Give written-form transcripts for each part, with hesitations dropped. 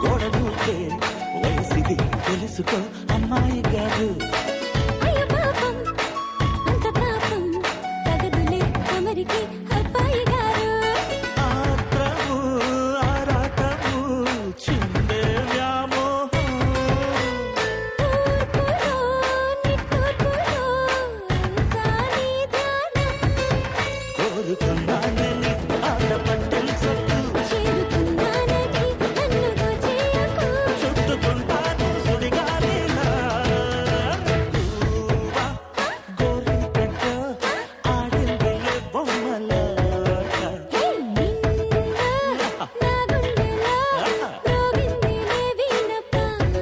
గోడ దూకే వయసిది తెలుసుకో అమ్మాయి గారు. అయ్యో పాపం అంత పాపం తగదులే అమరికి అబ్బాయి గారు. ఆత్రము ఆరాటము చిందే వ్యామోహం తూర్పులో నిట్టూర్పులో అంతా నీ ధ్యానం. కోరుకున్నానని ఆడపట్టలు చుట్టూ చేరుకున్నానని నన్ను దోచేయకు. చుట్టుకుంటాను సుడిగాలిలా. గువ్వా గోరింకట్ట ఆడిందిలే బొమ్మలాట. హే నిన్న నా గుండెలో మ్రోగిందిలే వీణ పాట.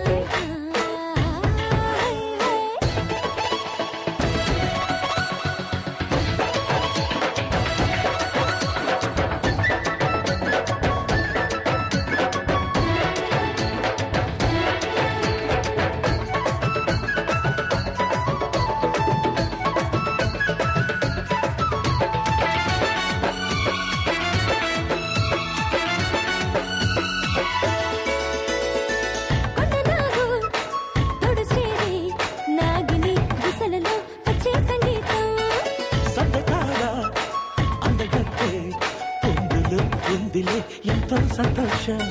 కొండనాగు తొడు చేరి నాగిని దిశలలో వచ్చే సంగీతం. సందకాడ అందగత్తే పొందులు ఉందిలే ఎంతో సంతోషం.